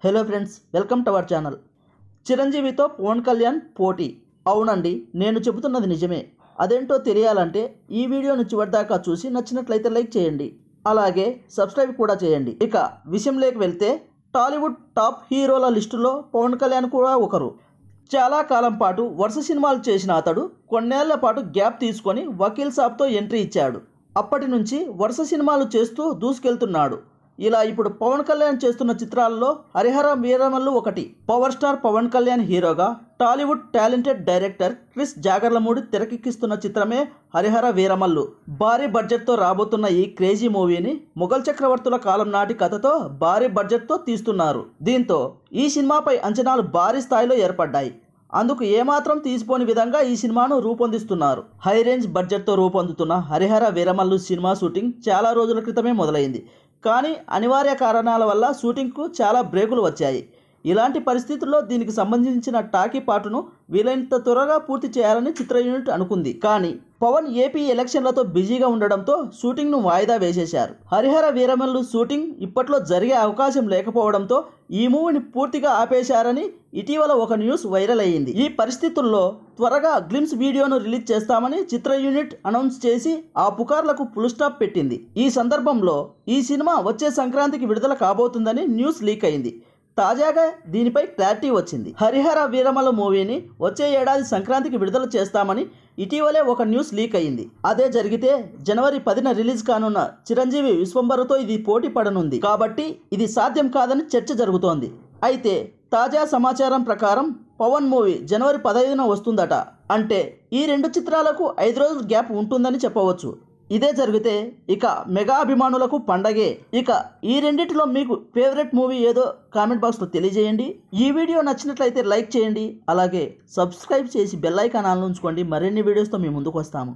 Hello friends, welcome to our channel. చిరంజీవితో పవన్ కళ్యాణ్ పోటీ. అవునండి, నేను చెబుతున్నది నిజమే. అదేంటో తెలియాలంటే ఈ వీడియోను చివరిదాకా చూసి నచ్చినట్లయితే లైక్ చేయండి, అలాగే సబ్స్క్రైబ్ కూడా చేయండి. ఇక విషయంలోకి వెళ్తే, టాలీవుడ్ టాప్ హీరోల లిస్టులో పవన్ కళ్యాణ్ కూడా ఒకరు. చాలా కాలం పాటు వరుస సినిమాలు చేసిన అతడు కొన్నేళ్ల పాటు గ్యాప్ తీసుకొని వకీల్ సాబ్తో ఎంట్రీ ఇచ్చాడు. అప్పటి నుంచి వరుస సినిమాలు చేస్తూ దూసుకెళ్తున్నాడు. ఇలా ఇప్పుడు పవన్ కళ్యాణ్ చేస్తున్న చిత్రాల్లో హరిహర వీరమల్లు ఒకటి. పవర్ స్టార్ పవన్ కళ్యాణ్ హీరోగా Tollywood talented director Krish Jagarlamudi తెరకెక్కిస్తున్న చిత్రమే హరిహర వీరమల్లు. భారీ బడ్జెట్తో రాబోతున్న ఈ క్రేజీ మూవీని మొఘల్ చక్రవర్తుల కాలం నాటి కథతో భారీ బడ్జెట్తో తీస్తున్నారు. దీంతో ఈ సినిమాపై అంచనాలు భారీ స్థాయిలో ఏర్పడ్డాయి. అందుకు ఏమాత్రం తీసిపోని విధంగా ఈ సినిమాను రూపొందిస్తున్నారు. హై రేంజ్ బడ్జెట్తో రూపొందుతున్న హరిహర వీరమల్లు సినిమా షూటింగ్ చాలా రోజుల క్రితమే మొదలైంది. కానీ అనివార్య కారణాల వల్ల షూటింగ్కు చాలా బ్రేకులు వచ్చాయి. ఇలాంటి పరిస్థితుల్లో దీనికి సంబంధించిన టాకీ పాటును వీలైనంత త్వరగా పూర్తి చేయాలని చిత్ర యూనిట్ అనుకుంది. కానీ పవన్ ఏపీ ఎలక్షన్లతో బిజీగా ఉండడంతో షూటింగ్ను వాయిదా వేసేశారు. హరిహర వీరమల్లు షూటింగ్ ఇప్పట్లో జరిగే అవకాశం లేకపోవడంతో ఈ మూవీని పూర్తిగా ఆపేశారని ఇటీవల ఒక న్యూస్ వైరల్ అయ్యింది. ఈ పరిస్థితుల్లో త్వరగా గ్లిమ్స్ వీడియోను రిలీజ్ చేస్తామని చిత్ర యూనిట్ అనౌన్స్ చేసి ఆ పుకార్లకు ఫుల్ స్టాప్ పెట్టింది. ఈ సందర్భంలో ఈ సినిమా వచ్చే సంక్రాంతికి విడుదల కాబోతుందని న్యూస్ లీక్ అయింది. తాజాగా దీనిపై క్లారిటీ వచ్చింది. హరిహర వీరమల్లు మూవీని వచ్చే ఏడాది సంక్రాంతికి విడుదల చేస్తామని ఇటీవలే ఒక న్యూస్ లీక్ అయింది. అదే జరిగితే జనవరి 10న రిలీజ్ కానున్న చిరంజీవి విశ్వంబరుతో ఇది పోటీ పడనుంది. కాబట్టి ఇది సాధ్యం కాదని చర్చ జరుగుతోంది. అయితే తాజా సమాచారం ప్రకారం పవన్ మూవీ జనవరి 15న వస్తుందట. అంటే ఈ రెండు చిత్రాలకు 5 రోజుల గ్యాప్ ఉంటుందని చెప్పవచ్చు. ఇదే జరిగితే ఇక మెగా అభిమానులకు పండగే. ఇక ఈ రెండిటిలో మీకు ఫేవరెట్ మూవీ ఏదో కామెంట్ బాక్స్లో తెలియజేయండి. ఈ వీడియో నచ్చినట్లయితే లైక్ చేయండి, అలాగే సబ్స్క్రైబ్ చేసి బెల్ ఐకాన్ ఆన్ ఉంచుకోండి. మరిన్ని వీడియోస్తో మీ ముందుకు వస్తాము.